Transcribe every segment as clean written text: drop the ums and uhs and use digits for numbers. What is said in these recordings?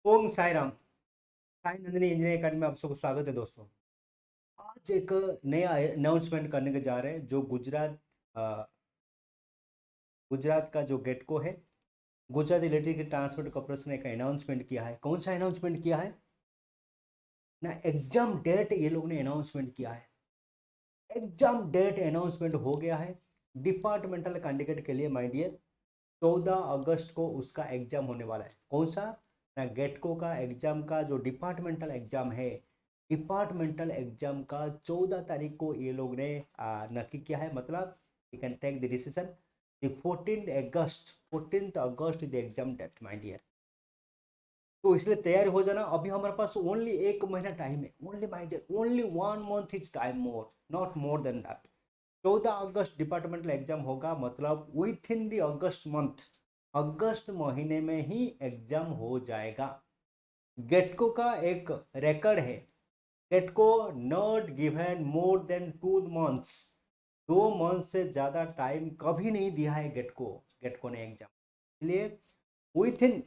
ओम Sai Ram. Sai Nandini engineering academy में आप सबको स्वागत है दोस्तों। आज एक नया अनाउंसमेंट करने के जा रहे हैं जो गुजरात का जो गेटको है, गुजरात इलेक्ट्रिक ट्रांसपोर्ट कॉर्पोरेशन ने एक अनाउंसमेंट किया है। कौन सा अनाउंसमेंट किया है ना? एग्जाम डेट ये लोग ने अनाउंसमेंट किया है। एग्जाम डेट अनाउंसमेंट हो गया है डिपार्टमेंटल कैंडिडेट के लिए माय डियर। 14 अगस्त को उसका एग्जाम होने वाला है। कौन सा? ना गेटको का एग्जाम का जो डिपार्टमेंटल एग्जाम है, डिपार्टमेंटल एग्जाम का 14 तारीख को ये लोग ने नक्की किया है। मतलब you can take the decision the 14th August the exam date my dear. तो इसलिए तैयार हो जाना। अभी हमारे पास ओनली 1 महीना टाइम है। Only my dear, only 1 month is time, more not more than that. 14 अगस्त डिपार्टमेंटल एग्जाम होगा, मतलब within the August month, अगस्त महीने में ही एग्जाम हो जाएगा। गेटको का एक रिकॉर्ड है, गेटको not given more than 2 months. 2 month से ज़्यादा टाइम कभी नहीं दिया है गेटको, गेटको ने एग्जाम। इसलिए within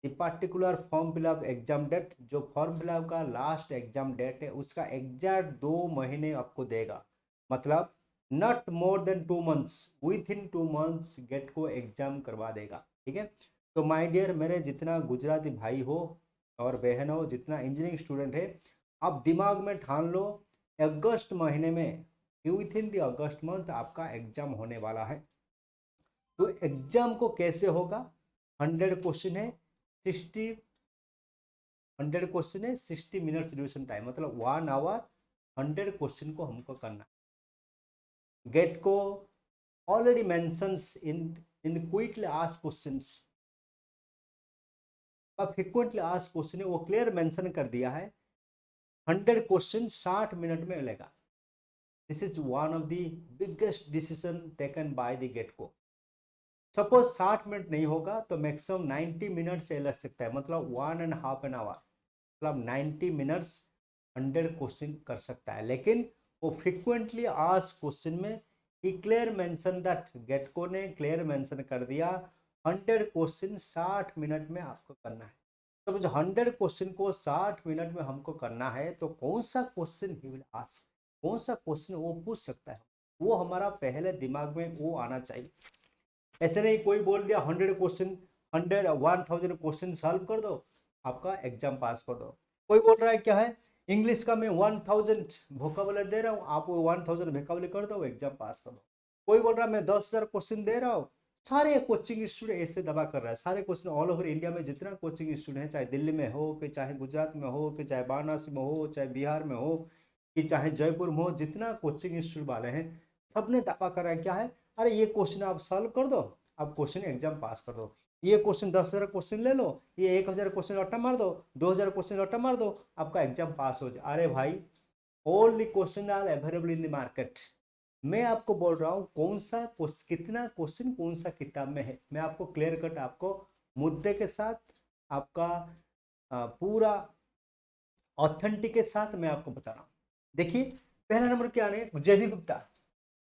the particular form fill up exam date, जो फॉर्म फिलअप का लास्ट एग्जाम डेट है उसका एग्जैक्ट 2 महीने आपको देगा। मतलब not more than 2 months, within 2 months गेट को एग्जाम करवा देगा। ठीक है। तो माय डियर, मेरे जितना गुजराती भाई हो और बहन हो, जितना इंजीनियरिंग स्टूडेंट है, आप दिमाग में ठान लो, अगस्त महीने में, with in the August month आपका एग्जाम होने वाला है। तो एग्जाम को कैसे होगा? 100 क्वेश्चन है, 60 ड्यूरेशन टाइम, मतलब 1 आवर 100 क्वेश्चन को हमको करना है। गेट को already mentions in quickly ask questions, frequently ask question है वो क्लियर मेंशन कर दिया है। 100 क्वेश्चन 60 मिनट में लेगा। This is one of the biggest decision taken by the गेट को। सपोज 60 मिनट नहीं होगा तो मैक्सिमम 90 मिनट से लग सकता है, मतलब 1.5 एन आवर, मतलब 90 मिनट्स 100 क्वेश्चन कर सकता है। लेकिन वो फ्रिक्वेंटली आस्क क्वेश्चन में ही क्लियर मेंशन दैट, गेटको ने क्लियर मेंशन कर दिया 100 क्वेश्चन 60 मिनट में आपको करना है। तो जो 100 क्वेश्चन को 60 मिनट में हमको करना है, तो कौन सा क्वेश्चन ही विल आस्क, कौन सा क्वेश्चन वो पूछ सकता है, वो हमारा पहले दिमाग में वो आना चाहिए। ऐसे नहीं कोई बोल दिया 100 क्वेश्चन, 1000 सॉल्व कर दो, आपका एग्जाम पास कर दो। कोई बोल रहा है क्या है, इंग्लिश का मैं 1000 वोकाबुलरी दे रहा हूँ, आप 1000 वोकाबुलरी कर दो, एग्जाम पास कर दो। कोई बोल रहा है मैं 10,000 क्वेश्चन दे रहा हूँ। सारे कोचिंग स्टूडेंट ऐसे दबा कर रहा है, सारे क्वेश्चन ऑल ओवर इंडिया में जितना कोचिंग स्टूडेंट है, चाहे दिल्ली में हो, कि चाहे गुजरात में हो, कि चाहे वाराणसी में हो, चाहे बिहार में हो, कि चाहे जयपुर में हो, जितना कोचिंग इंस्टीट्यूट वाले हैं, सबने दावा कर रहा है क्या है, अरे ये क्वेश्चन आप सॉल्व कर दो, आप क्वेश्चन एग्जाम पास कर दो। ये क्वेश्चन 10,000 क्वेश्चन ले लो, ये 1,000 क्वेश्चन रट्टा मार दो, 2,000 क्वेश्चन रट्टा मार दो, आपका एग्जाम पास हो जाए। अरे भाई, all the question are available in the market. मैं आपको बोल रहा हूँ कौन सा कितना क्वेश्चन कौन सा किताब में है, मैं आपको क्लियर कट, आपको मुद्दे के साथ, आपका पूरा ऑथेंटिक के साथ मैं आपको बता रहा हूँ। देखिए, पहला नंबर क्या है, जेबी गुप्ता।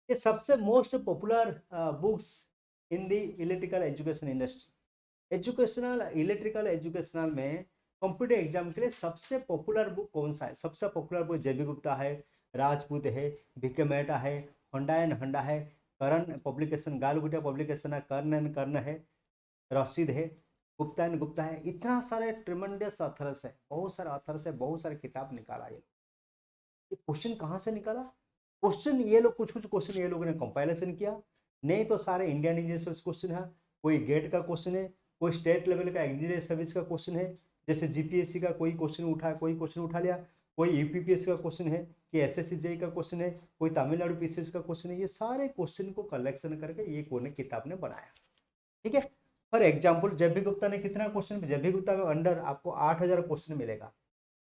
ये सबसे most popular books in the electrical education industry. Educational electrical educational में कंप्यूटर एग्जाम के लिए सबसे पॉपुलर बुक कौन सा है? सबसे पॉपुलर बुक जेबी गुप्ता है, राजपूत है, भिके मेहता है, होंडा एंड होंडा है, करण पब्लिकेशन, गालगुटिया पब्लिकेशन है, कर्ण एंड कर्ण है, रशीद है, गुप्ता एंड गुप्ता है। इतना सारे ट्रिमेंडस ऑथर्स है, बहुत सारे ऑथर्स है, बहुत सारे किताब निकाला ये क्वेश्चन कहाँ से निकाला? क्वेश्चन ये लोग, कुछ कुछ क्वेश्चन ये लोगों ने कंपाइलेशन किया, नहीं तो सारे इंडियन इंजीनियर क्वेश्चन है। कोई गेट का क्वेश्चन है, कोई स्टेट लेवल का इंजीनियर सर्विस का क्वेश्चन है, जैसे जीपीएससी का कोई क्वेश्चन उठा, कोई क्वेश्चन उठा लिया, कोई यूपीपीएससी का क्वेश्चन है, कि एसएससी जेई का क्वेश्चन है, कोई तमिलनाडु पीसीएस का क्वेश्चन है। ये सारे क्वेश्चन को कलेक्शन करके ये कोने किताब ने बनाया। ठीक है। फॉर एग्जाम्पल, जेबी गुप्ता ने कितना क्वेश्चन, जेबी गुप्ता में अंडर आपको 8,000 क्वेश्चन मिलेगा,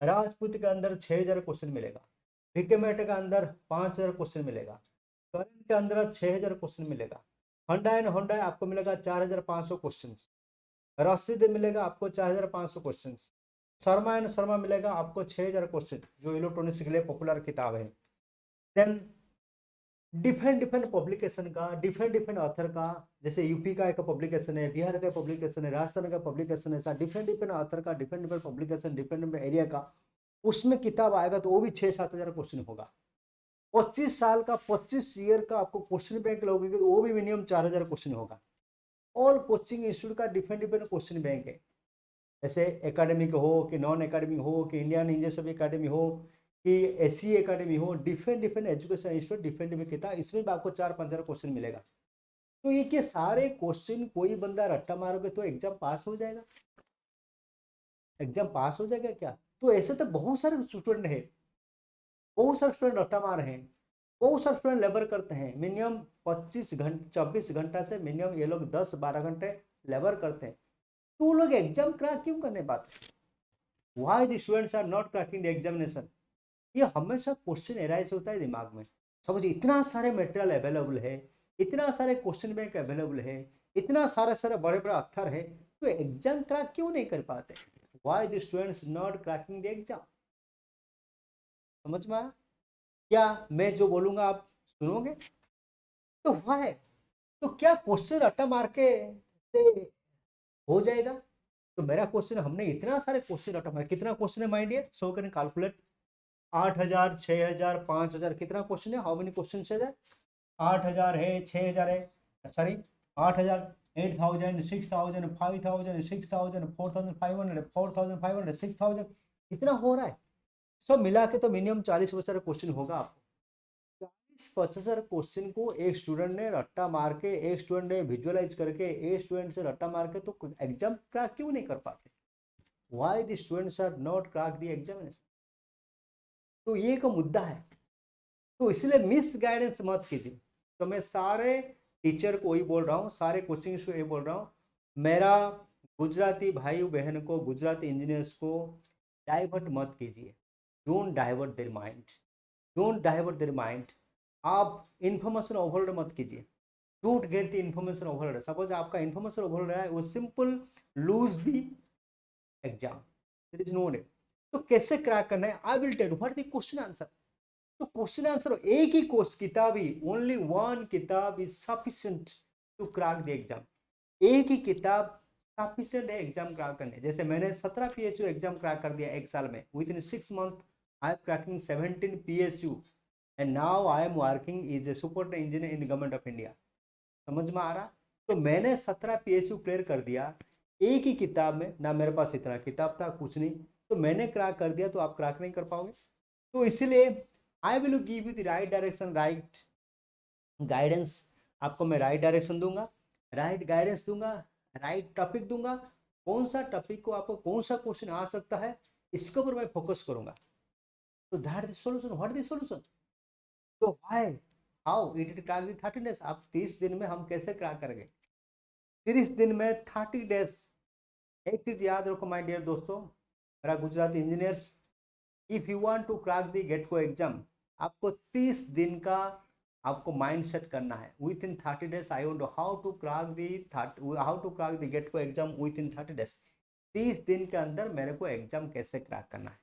राजपूत के अंदर 6,000 क्वेश्चन मिलेगा, भिके मेहता का अंदर 5,000 क्वेश्चन मिलेगा, करण के अंदर 6,000 क्वेश्चन मिलेगा, होंडा एंड होंडा आपको मिलेगा 4,500 क्वेश्चन, रशीद मिलेगा आपको 4,500 क्वेश्चन, शर्मा एंड शर्मा मिलेगा आपको 6,000 क्वेश्चन, जो इलेक्ट्रॉनिक्स के लिए पॉपुलर किताब है। देन डिफरेंट डिफरेंट पब्लिकेशन का, डिफरेंट डिफरेंट ऑथर का, जैसे यूपी का एक पब्लिकेशन है, बिहार का पब्लिकेशन है, राजस्थान का पब्लिकेशन है, डिफरेंट डिफरेंट ऑथर का, different different publication, different different area का, उसमें किताब आएगा तो वो भी 6-7 हज़ार क्वेश्चन होगा। 25 साल का, 25 ईयर का आपको क्वेश्चन बैंक लोगे तो वो भी मिनिमम 4,000 क्वेश्चन होगा। ऑल कोचिंग इंस्टीट्यूट का डिफरेंट डिफरेंट क्वेश्चन बैंक है, जैसे एकेडमिक हो कि नॉन एकेडमिक हो कि इंडियन इंजीनियर्स एकेडमी हो कि एससी एकेडमी हो, different different education institute, different different किताब, इसमें भी आपको 4-5 हज़ार क्वेश्चन मिलेगा। तो ये कि सारे क्वेश्चन कोई बंदा रट्टा मारोगे तो एग्जाम पास हो जाएगा? एग्जाम पास हो जाएगा क्या? तो ऐसे तो बहुत सारे स्टूडेंट है, बहुत सारे स्टूडेंट रट्टा मार रहे हैं, बहुत सारे स्टूडेंट लेबर करते हैं, मिनिमम 25 घंटे 24 घंटा से मिनिमम ये लोग 10-12 घंटे लेबर करते हैं, तो वो लोग एग्जाम क्रैक क्यों करने पाते? Why the students are not cracking the examination? ये हमेशा क्वेश्चन एराइज होता है दिमाग में। समझ, इतना सारे मटेरियल अवेलेबल है, इतना सारे क्वेश्चन बैंक अवेलेबल है, इतना सारे सारे बड़े बड़े अक्षर है, तो एग्जाम क्रैक क्यों नहीं कर पाते? Why the students not cracking the exam? समझ में आया? क्या मैं जो बोलूंगा आप सुनोगे? तो वाई, तो क्या क्वेश्चन रट्टा मार के से हो जाएगा? तो मेरा क्वेश्चन, हमने इतना सारे क्वेश्चन रट्टा मार, कितना क्वेश्चन है माइंड, ये सो कैन कैलकुलेट। 8,000, 6,000, 5,000, कितना क्वेश्चन है? हाउ मेनी क्वेश्चन है? 8,000 है, 6,000 है, सॉरी 8,000, 8,000, 6,000, 5,000, 6,000, 4,500, 4,500, 6,000, कितना हो रहा है? सब मिला के तो मिनिमम 40-50 क्वेश्चन होगा आपको। 40-50 क्वेश्चन को एक स्टूडेंट ने रट्टा मार के, एक स्टूडेंट ने विजुअलाइज करके, एक स्टूडेंट से रट्टा मार के तो एग्जाम क्रैक क्यों नहीं कर पाते? Why the students are not crack the examination? तो ये एक मुद्दा है। तो इसलिए मिस गाइडेंस मत कीजिए। तो मैं सारे टीचर को ही बोल रहा हूँ, सारे कोचिंग को ये बोल रहा हूँ, मेरा गुजराती भाई बहन को, गुजराती इंजीनियर्स को डाइवर्ट मत कीजिए। Don't divert their mind, don't divert their mind. आप इंफॉर्मेशन ओवरलोड मत कीजिए। Don't get the information overload. Suppose आपका इंफॉर्मेशन ओवरलोड है, वो simple lose the exam, there is no need. तो कैसे क्रैक करना है? I will tell you what the question answer. तो क्वेश्चन आंसर एक ही कोर्स किताब ही, ओनली वन किताब is sufficient to crack the exam. एक ही किताब सफिशिएंट है एग्जाम क्रैक करने। जैसे मैंने 17 पीएसयू एग्जाम क्रैक कर दिया एक साल में, with in 6 month I am cracking 17 PSU and now I am working is a super engineer in the government of India. समझ में आ रहा? तो मैंने 17 पीएसयू क्लियर कर दिया एक ही किताब में, ना मेरे पास इतना किताब था कुछ नहीं, तो मैंने क्रैक कर दिया, तो आप क्रैक नहीं कर पाओगे। तो इसलिए I will give you the right direction, right guidance. आपको मैं राइट डायरेक्शन दूंगा, राइट गाइडेंस दूंगा, राइट टॉपिक दूंगा। कौन सा टॉपिक को आपको कौन सा क्वेश्चन आ सकता है, इसके ऊपर मैं फोकस करूंगा। तो that is solution. What is solution? तो why, how it it crack the 30 days? आप 30 दिन में हम कैसे क्रैक करेंगे? 30 दिन में 30 डेज। एक चीज याद रखो माय डियर दोस्तों, मेरा Gujarati engineers, if you want to crack the गेट को एग्जाम, आपको 30 दिन का आपको माइंड सेट करना है। Within 30 days I want how to crack the गेट को एग्जाम विद इन 30 डेज। 30 दिन के अंदर मेरे को एग्जाम कैसे क्रैक करना है,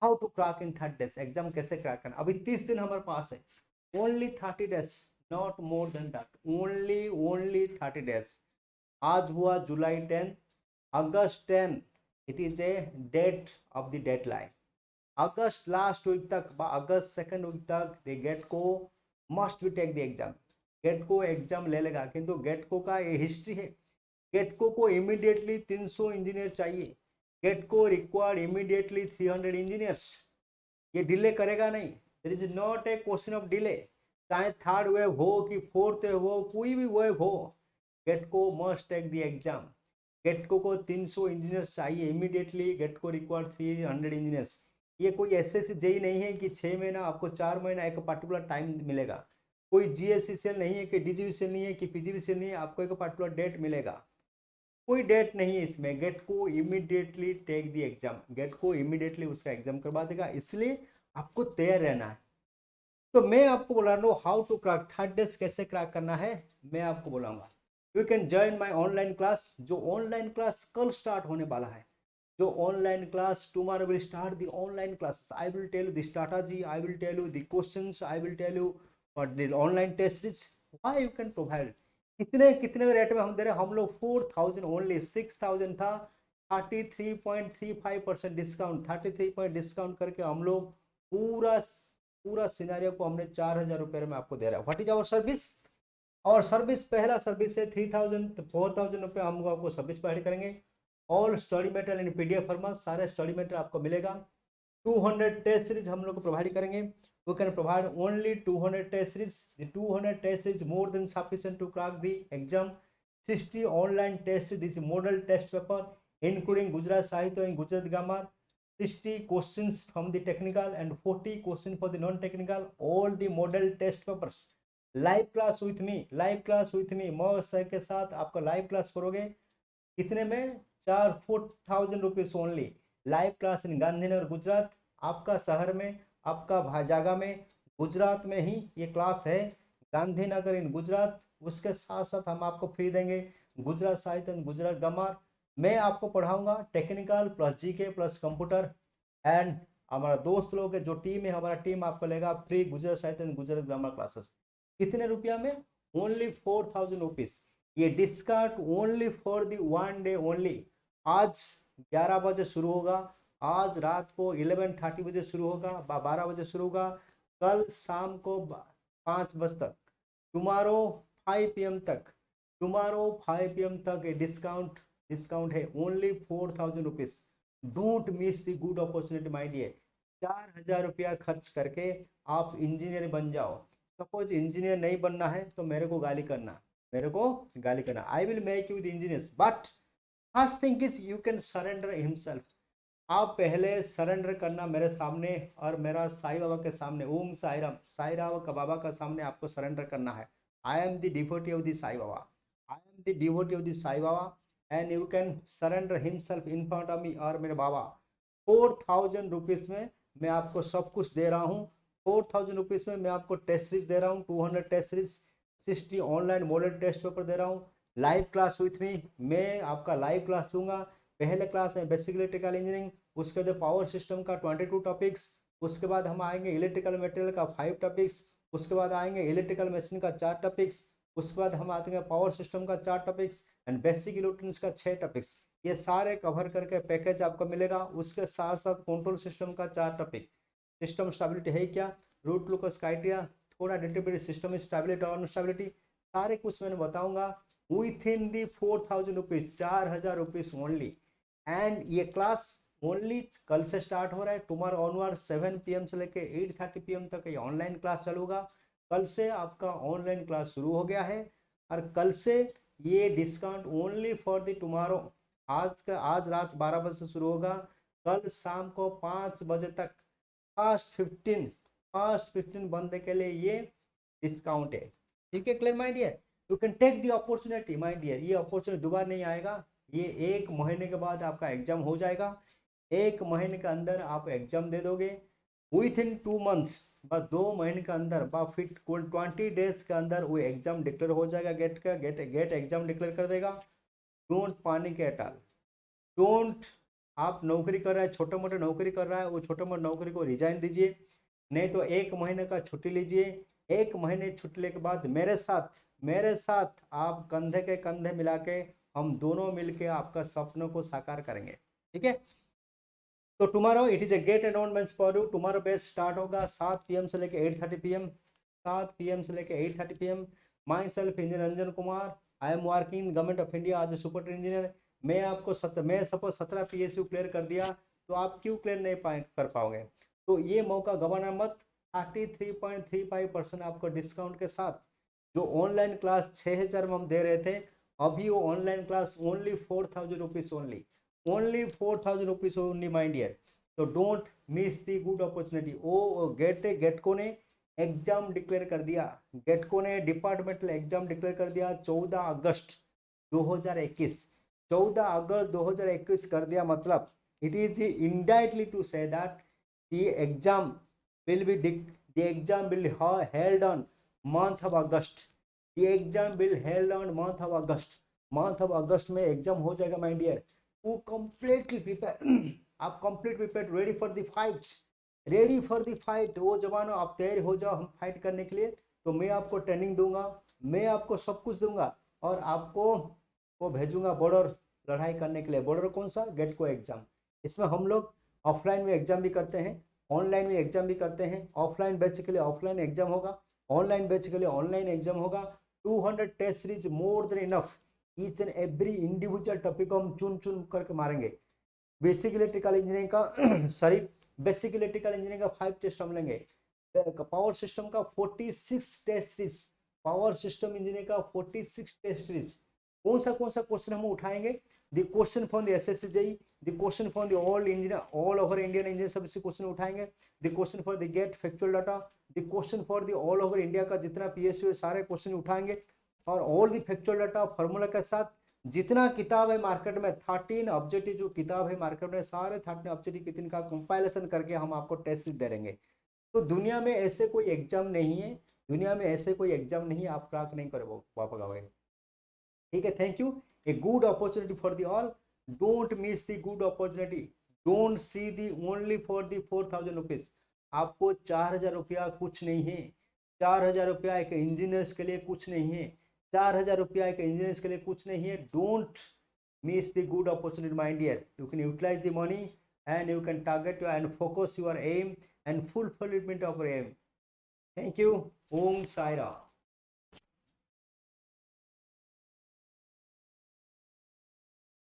how to crack in 30 days, exam कैसे क्रैक करना। अभी 30 दिन हमारे पास है, only 30 days, not more than that, only 30 days. आज हुआ जुलाई 10, अगस्त 10 it is a date of the deadline. अगस्त लास्ट वीक तक, अगस्त सेकंड वीक तक दे गेट को must be take the exam. GATE को एग्जाम ले लेगा, किंतु गेट को का ये हिस्ट्री है। गेट को इमीडिएटली 300 इंजीनियर चाहिए। गेट को रिक्वायर्ड इमीडिएटली 300 इंजीनियर्स। ये डिले करेगा नहीं, there is not a question of delay. चाहे थर्ड वेव हो कि फोर्थ वेव हो, कोई भी वेव हो, गेट को must take the exam. GATE को 300 इंजीनियर्स चाहिए इमीडिएटली। गेट को रिक्वायर्ड 300 इंजीनियर्स। ये कोई ऐसे जेई नहीं है कि 6 महीना, आपको 4 महीना एक पर्टिकुलर टाइम मिलेगा। कोई जीएससीसीएल नहीं है कि डीजीवीसीएल नहीं है कि पीजीवीसीएल नहीं है, आपको एक पर्टिकुलर डेट मिलेगा। कोई डेट नहीं है इसमें। गेट को immediately take the exam, GATE को इमीडिएटली उसका एग्जाम करवा देगा, इसलिए आपको तैयार रहना है। तो मैं आपको बोला रहा हूँ हाउ टू क्रैक 30 डेज, कैसे क्रैक करना है मैं आपको बोलाऊंगा। You can join my online class. जो ऑनलाइन क्लास कल स्टार्ट होने वाला है, जो online class tomorrow will start the online classes. I will tell you the strategy, I will tell you the questions, I will tell you और online test series why you can provide. कितने कितने rate में हम दे रहे हैं, हम लोग 4000 only, 6000 था, 33.35% डिस्काउंट, 33 डिस्काउंट करके हम लोग पूरा पूरा सिनेरियो को हमने 4000 रुपये में आपको दे रहा है। व्हाट इज आवर सर्विस, और सर्विस पहला सर्विस है 3000 4000 रुपये हम आपको सर्विस प्रोवाइड करेंगे। All study material in PDF format, सारे स्टडी मटेरियल आपको मिलेगा। 200 टेस्ट सीरीज हम लोग को प्रोवाइड करेंगे। We can provide only 200 test series, the 200 test series more than sufficient to crack the exam. 60 online test series model test paper including Gujarat Sahitya and Gujarat grammar, 60 questions from the technical and 40 questions for the non-technical, all the model test papers। Live class with me, live class with me, मैं sir के साथ आपका live class करोगे कितने में, 4000 rupees only. Live class in Gandhinagar Gujarat, आपका शहर में, आपका भाजागा में, गुजरात में ही ये क्लास है, गांधीनगर इन गुजरात। उसके साथ साथ हम आपको फ्री देंगे गुजरात साहित्य एंड गुजरात ग्रामर। मैं आपको पढ़ाऊंगा technical plus GK plus computer, and हमारा दोस्त लोग जो टीम है, हमारा टीम आपको लेगा free Gujarat Sahitya and Gujarat grammar classes. कितने रुपया में, ओनली 4000 रुपीज। ये discount only for the 1 day only. आज 11 बजे शुरू होगा, आज रात को 11:30 बजे शुरू होगा, 12 बजे शुरू होगा, कल शाम को 5 बजे तक, टुमारो 5 PM तक, टुमारो 5 PM तक ये डिस्काउंट है only 4000 rupees. Don't miss the good opportunity my dear. 4000 रुपया खर्च करके आप इंजीनियर बन जाओ। सपोज इंजीनियर नहीं बनना है तो मेरे को गाली करना, मेरे को गाली करना, I will make you the engineers, but first thing is you can surrender himself. आप पहले सरेंडर करना मेरे सामने और मेरा साईं बाबा के सामने, ओम साईराम, साईं राम का बाबा का सामने आपको सरेंडर करना है। I am the devotee of the Sai Baba, I am the devotee of the Sai Baba, and you can surrender himself in front of me और मेरे बाबा। 4000 रुपीज में मैं आपको सब कुछ दे रहा हूँ। 4000 रुपीज में मैं आपको टेस्ट सीरीज दे रहा हूँ, 200 test series, 60 online model test paper दे रहा हूँ। लाइव क्लास विथ मी, मैं आपका लाइव क्लास दूंगा। पहले क्लास में बेसिक इलेक्ट्रिकल इंजीनियरिंग, उसके बाद पावर सिस्टम का 22 टॉपिक्स, उसके बाद हम आएंगे इलेक्ट्रिकल मटेरियल का 5 टॉपिक्स, उसके बाद आएंगे इलेक्ट्रिकल मशीन का 4 टॉपिक्स, उसके बाद हम आते हैं पावर सिस्टम का 4 टॉपिक्स एंड बेसिक इलेक्ट्रॉनिक्स का 6 टॉपिक्स। ये सारे कवर करके पैकेज आपको मिलेगा। उसके साथ साथ कंट्रोल सिस्टम का 4 टॉपिक, सिस्टम स्टेबिलिटी है क्या, रूट लुकस क्राइटेरिया, थोड़ा डिटेल सिस्टम स्टेबिलिटी और अनस्टेबिलिटी, सारे कुछ मैंने बताऊंगा with in the 4000 rupees, 4000 rupees only. And ये क्लास ओनली कल से स्टार्ट हो रहा है, टुमारो ऑनवर्ड 7 PM से लेके 8:30 PM तक ये ऑनलाइन क्लास चलूगा। कल से आपका ऑनलाइन क्लास शुरू हो गया है और कल से ये discount only for the tomorrow. आज रात 12 बजे से शुरू होगा, कल शाम को 5 बजे तक फर्स्ट 15 बंदे के लिए ये डिस्काउंट है। ठीक है, clear my dear, you can take the opportunity my dear. ये अपॉर्चुनिटी दोबारा नहीं आएगा। ये 1 महीने के बाद आपका एग्जाम हो जाएगा, 1 महीने के अंदर आप एग्जाम दे दोगे। विथ इन 2 मंथ्स, बस 2 महीने के अंदर, फिर 20 डेज के अंदर वो एग्जाम डिक्लेयर हो जाएगा। गेट एग्जाम डिक्लेयर कर देगा। Don't panic at all, don't, आप नौकरी कर रहे हैं, छोटे मोटे नौकरी कर रहा है, वो छोटे मोटे नौकरी को रिजाइन दीजिए, नहीं तो 1 महीने का छुट्टी लीजिए। 1 महीने छुट्टी लेने के बाद मेरे साथ आप कंधे के कंधे मिला के हम दोनों मिलके आपका सपनों को साकार करेंगे। ठीक है, तो tomorrow it is a great announcement for you. Tomorrow batch start होगा 7 PM से लेके 8:30 PM, 7 PM से लेके 8:30 PM। My self engineer Ranjan Kumar, I am working government of India आज ए सुपर इंजीनियर। मैं आपको मैं सपोज 17 PSU क्लियर कर दिया, तो आप क्यों क्लियर नहीं कर पाओगे? तो ये मौका गंवाना मत। 33.35% आपको डिस्काउंट के साथ जो ऑनलाइन क्लास 6000 में हम दे रहे थे, अभी वो online class only 4000 rupees only 4000 rupees only my dear. तो don't miss the good opportunity. ओ गेटको ने एग्जाम डिक्लेयर कर दिया, गेटको ने डिपार्टमेंटल एग्जाम डिक्लेयर कर दिया 14 अगस्त 2021। 14 अगस्त 2021 कर दिया, मतलब it is indirectly to say that the exam will be held on month of August। the exam will held on month of August में एग्जाम हो जाएगा माय डियर। वो completely prepare आप complete prepared, ready for the fight। वो जवानों आप तैयार हो जाओ हम फाइट करने के लिए। तो मैं आपको ट्रेनिंग दूंगा, मैं आपको सब कुछ दूंगा और आपको को भेजूंगा बॉर्डर लड़ाई करने के लिए। बॉर्डर कौन सा? गेट को एग्जाम। इसमें हम लोग ऑफलाइन में एग्जाम भी करते हैं, ऑनलाइन में एग्जाम भी करते हैं। ऑफलाइन बैच के लिए ऑफलाइन एग्जाम होगा, ऑनलाइन बैच के लिए ऑनलाइन एग्जाम होगा। 200 test series more than enough. Each and every individual topic को हम चुन चुन करके मारेंगे। बेसिक इलेक्ट्रिकल इंजीनियरिंग का सॉरी बेसिक इलेक्ट्रिकल इंजीनियरिंग का 5 टेस्ट हम लेंगे। पावर सिस्टम का 46 test series, power system engineering का 46 टेस्ट सीरीज। कौन सा क्वेश्चन हम उठाएंगे? The question from the SSC JEE, the question from the all over Indian engineer सब से क्वेश्चन उठाएंगे। द क्वेश्चन फॉर द गेट factual data, the question for the all over India का जितना पीएसयू है सारे क्वेश्चन उठाएंगे। और all the factual data formula के साथ जितना किताब है मार्केट में, 13 ऑब्जेक्टिव जो किताब है मार्केट में, सारे 13 ऑब्जेक्टिव कितने का कंपाइलेशन करके हम आपको टेस्ट दे देंगे। तो दुनिया में ऐसे कोई एग्जाम नहीं है, दुनिया में ऐसे कोई एग्जाम नहीं है आप क्रैक नहीं कर पाओगे। ठीक है, thank you. A good opportunity for the all, don't miss the good opportunity, don't see the only for the 4000 rupees. आपको 4000 रुपया कुछ नहीं है, 4000 रुपया एक इंजीनियर्स के लिए कुछ नहीं है, 4000 रुपया एक इंजीनियर्स के लिए कुछ नहीं है। Don't miss the good opportunity my dear, you can utilize the money and you can target and focus your aim and fulfillment of your aim. Thank you. Om Sai Ram.